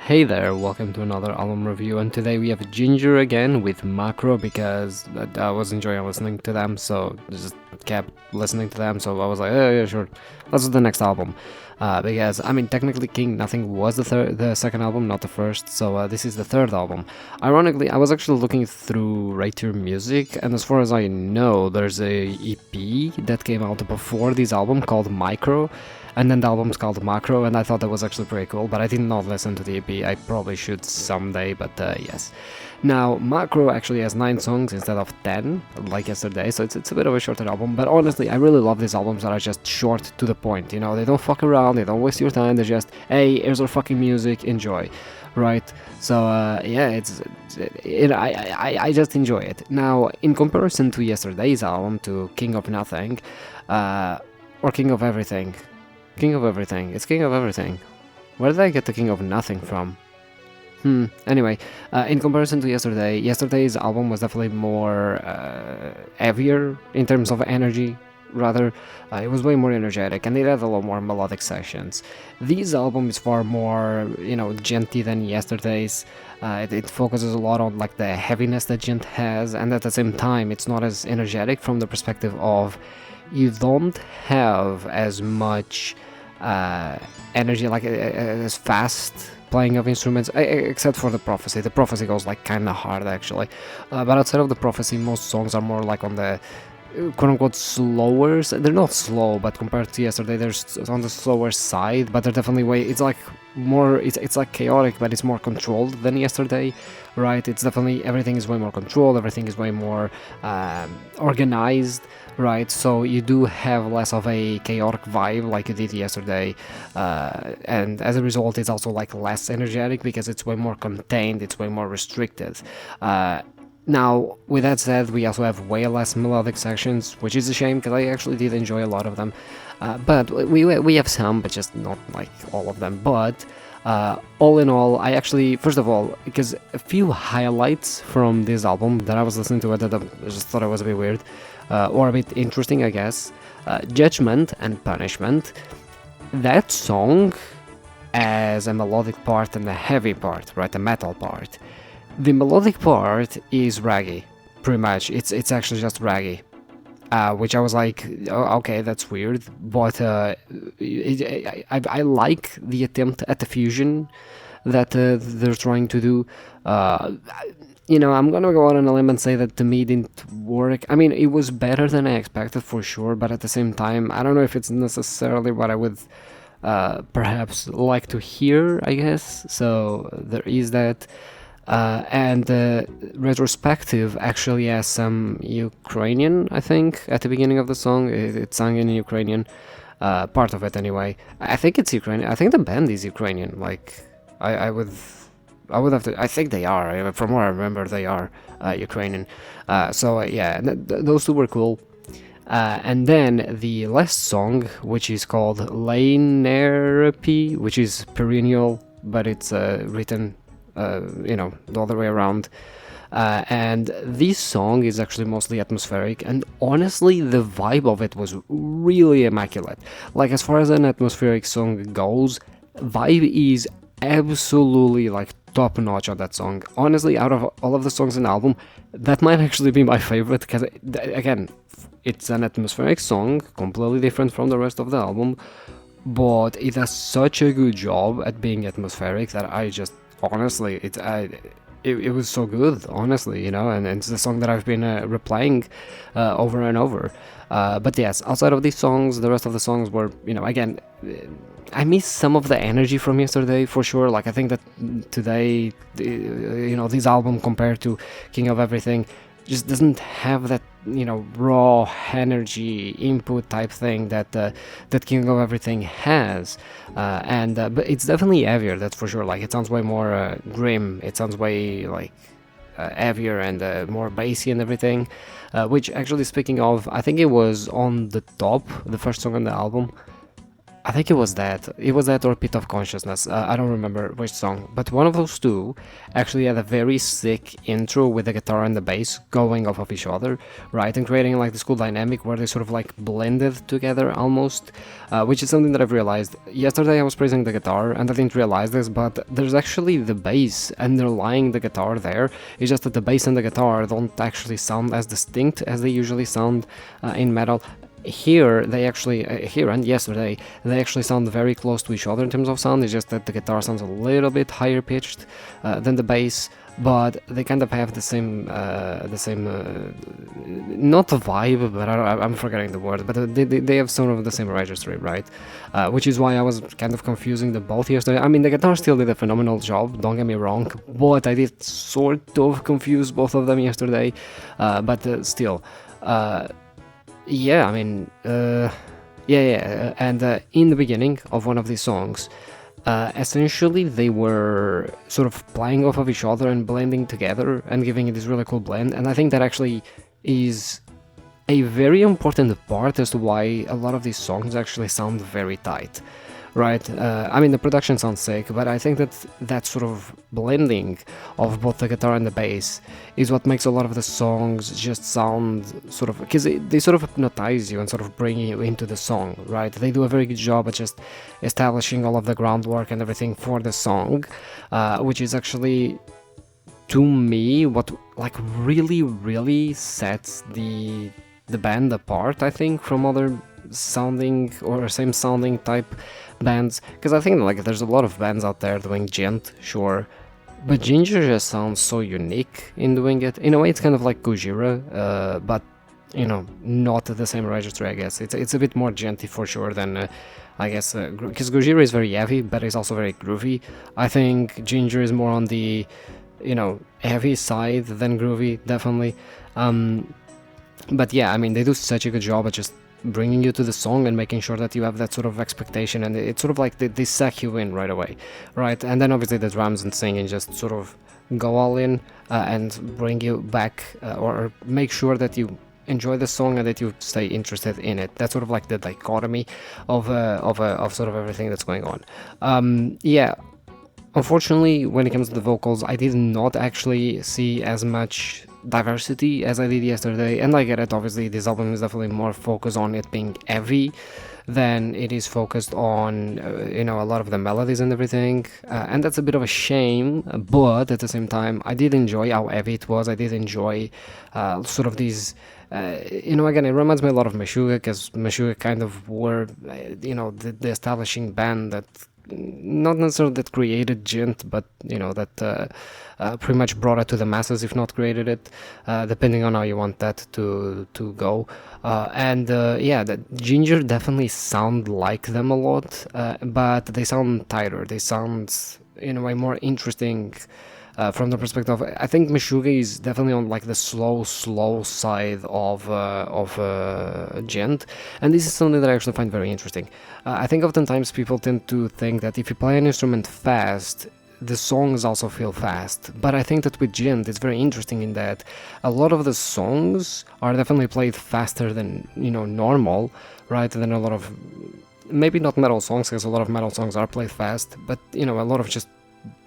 Hey there, welcome to another album review, and today we have Jinjer again with Macro because I was enjoying listening to them, so I just kept listening to them, so I was like, oh yeah, sure, let's do the next album. Because, I mean, technically King Nothing was the second album, not the first, so this is the third album. Ironically, I was actually looking through Rate Your Music, and as far as I know, there's a EP that came out before this album called Micro, and then the album's called Macro, and I thought that was actually pretty cool, but I did not listen to the EP. I probably should someday, but yes. Now, Macro actually has 9 songs instead of 10, like yesterday, so it's a bit of a shorter album, but honestly, I really love these albums that are just short to the point, you know, they don't fuck around, they don't waste your time, they're just, hey, here's our fucking music, enjoy, right? So, yeah, I just enjoy it. Now, in comparison to yesterday's album, to King of Nothing, or King of Everything, King of Everything. It's King of Everything. Where did I get the King of Nothing from? Anyway, in comparison to yesterday's album was definitely more heavier in terms of energy, rather. It was way more energetic, and it had a lot more melodic sections. This album is far more, genty than yesterday's. It focuses a lot on like the heaviness that Gent has, and at the same time, it's not as energetic from the perspective of you don't have as much energy, like as fast playing of instruments, except for the Prophecy. The Prophecy goes like kind of hard actually, but outside of the Prophecy, most songs are more like on the quote-unquote slower. They're not slow, but compared to yesterday, they're on the slower side. But they're definitely way. It's like more. It's like chaotic, but it's more controlled than yesterday, right? It's definitely everything is way more controlled. Everything is way more organized. Right, so you do have less of a chaotic vibe like you did yesterday, and as a result, it's also like less energetic because it's way more contained, it's way more restricted. Now, with that said, we also have way less melodic sections, which is a shame because I actually did enjoy a lot of them. But we have some, but just not like all of them. But all in all, I actually, first of all, because a few highlights from this album that I was listening to, that I just thought it was a bit weird. Or a bit interesting, I guess. Judgment and Punishment. That song as a melodic part and a heavy part, right? A metal part. The melodic part is raggy, pretty much. It's actually just raggy. Which I was like, oh, okay, that's weird. But I like the attempt at the fusion that they're trying to do. I'm gonna go out on a limb and say that to me didn't work. I mean, it was better than I expected for sure, but at the same time, I don't know if it's necessarily what I would perhaps like to hear, I guess. So there is that. And retrospective actually has some Ukrainian, I think, at the beginning of the song. It's sung in Ukrainian, part of it anyway. I think it's Ukrainian. I think the band is Ukrainian. Like, I would have to. I think they are. From what I remember, they are Ukrainian. Yeah, those two were cool. And then the last song, which is called Lainerapy, which is perennial, but it's written, the other way around. And this song is actually mostly atmospheric, and honestly, the vibe of it was really immaculate. Like, as far as an atmospheric song goes, vibe is absolutely like top notch on that song. Honestly, out of all of the songs in the album, that might actually be my favorite because, again, it's an atmospheric song, completely different from the rest of the album, but it does such a good job at being atmospheric that I just, honestly, it was so good, honestly, and it's the song that I've been replaying over and over. But yes, outside of these songs, the rest of the songs were, again, I miss some of the energy from yesterday for sure. Like, I think that today, this album compared to King of Everything just doesn't have that, raw energy input type thing that King of Everything has. But it's definitely heavier, that's for sure. Like, it sounds way more grim. It sounds way like heavier and more bassy and everything. Which, actually, speaking of, I think it was on the top, the first song on the album. I think it was that. It was that or Pit of Consciousness. I don't remember which song, but one of those two actually had a very sick intro with the guitar and the bass going off of each other, right? And creating like this cool dynamic where they sort of like blended together almost, which is something that I've realized. Yesterday I was praising the guitar and I didn't realize this, but there's actually the bass underlying the guitar there. It's just that the bass and the guitar don't actually sound as distinct as they usually sound in metal. Here they actually here and yesterday they actually sound very close to each other in terms of sound. It's just that the guitar sounds a little bit higher pitched than the bass, but they kind of have the same not a vibe, but I'm forgetting the word, but they have sort of the same registry, right? Which is why I was kind of confusing the both yesterday. I mean, the guitar still did a phenomenal job, don't get me wrong, but I did sort of confuse both of them yesterday, but still. Yeah, I mean, and in the beginning of one of these songs, essentially they were sort of playing off of each other and blending together and giving it this really cool blend, and I think that actually is a very important part as to why a lot of these songs actually sound very tight. Right, I mean the production sounds sick, but I think that sort of blending of both the guitar and the bass is what makes a lot of the songs just sound sort of, because they sort of hypnotize you and sort of bring you into the song, right? They do a very good job at just establishing all of the groundwork and everything for the song, which is actually, to me, what like really sets the band apart, I think, from other sounding or same sounding type bands, because I think like there's a lot of bands out there doing djent, sure, but Jinjer just sounds so unique in doing it. In a way it's kind of like Gojira, but you know, not the same registry, I guess. It's a bit more djenty for sure than I guess, because Gojira is very heavy but it's also very groovy. I think Jinjer is more on the, you know, heavy side than groovy, definitely. But yeah, I mean, they do such a good job at just bringing you to the song and making sure that you have that sort of expectation, and it's sort of like they suck you in right away, right? And then obviously the drums and singing just sort of go all in and bring you back, or make sure that you enjoy the song and that you stay interested in it. That's sort of like the dichotomy of sort of everything that's going on. Yeah, unfortunately, when it comes to the vocals, I did not actually see as much diversity as I did yesterday, and I get it. Obviously this album is definitely more focused on it being heavy than it is focused on you know, a lot of the melodies and everything, and that's a bit of a shame, but at the same time I did enjoy how heavy it was. I did enjoy sort of these you know, again, it reminds me a lot of Meshuggah, because Meshuggah kind of were you know, the establishing band that, not necessarily that created djent, but you know, that pretty much brought it to the masses, if not created it, depending on how you want that to go. And yeah, the Jinjer definitely sound like them a lot, but they sound tighter. They sound in a way more interesting. From the perspective, I think Meshuggah is definitely on like the slow side of djent, and this is something that I actually find very interesting. I think oftentimes people tend to think that if you play an instrument fast, the songs also feel fast, but I think that with djent it's very interesting in that a lot of the songs are definitely played faster than, you know, normal, right? Than a lot of, maybe not metal songs, because a lot of metal songs are played fast, but you know, a lot of just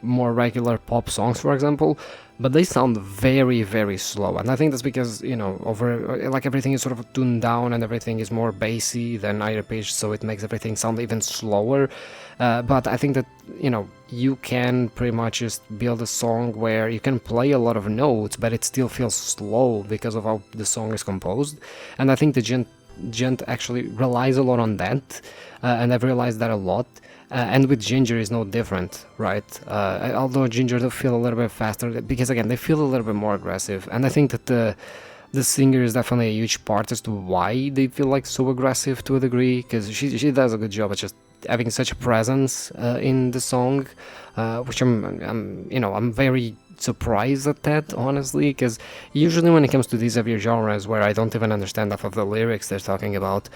more regular pop songs, for example, but they sound very slow, and I think that's because, you know, over like everything is sort of tuned down and everything is more bassy than higher pitched, so it makes everything sound even slower. But I think that, you know, you can pretty much just build a song where you can play a lot of notes but it still feels slow because of how the song is composed, and I think the djent actually relies a lot on that, and I've realized that a lot. And with Jinjer is no different, right? Although Jinjer do feel a little bit faster, because again, they feel a little bit more aggressive, and I think that the singer is definitely a huge part as to why they feel like so aggressive to a degree, because she does a good job at just having such a presence in the song, which I'm very surprised at that, honestly, because usually when it comes to these heavier genres where I don't even understand half of the lyrics they're talking about,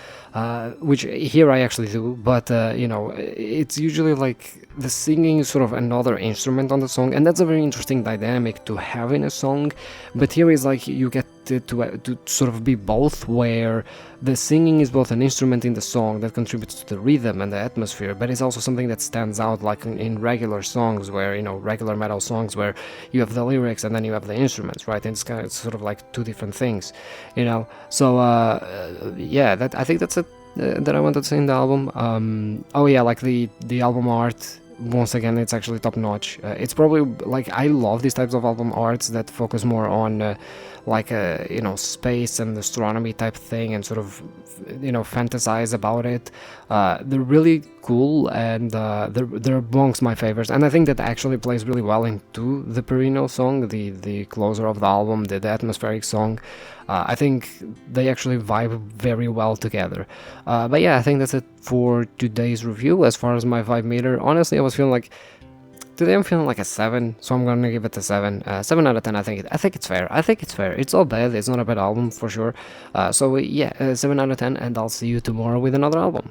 which here I actually do, but you know, it's usually like the singing is sort of another instrument on the song, and that's a very interesting dynamic to have in a song. But here is like you get to sort of be both, where the singing is both an instrument in the song that contributes to the rhythm and the atmosphere, but it's also something that stands out, like in regular songs, where, regular metal songs, where you have the lyrics and then you have the instruments, right? And it's sort of like two different things, So yeah, I think that's it that I wanted to say in the album. Oh yeah, like the album art. Once again, it's actually top notch. It's probably like, I love these types of album arts that focus more on space and astronomy type thing, and sort of fantasize about it. They're really cool, and they're amongst my favorites, and I think that actually plays really well into the Perino song, the closer of the album, the atmospheric song. I think they actually vibe very well together. But yeah, I think that's it for today's review. As far as my vibe meter, honestly, I was feeling like, today I'm feeling like a 7, so I'm gonna give it a 7. 7 out of 10, I think it's fair. It's not bad, it's not a bad album for sure. So yeah, 7 out of 10, and I'll see you tomorrow with another album.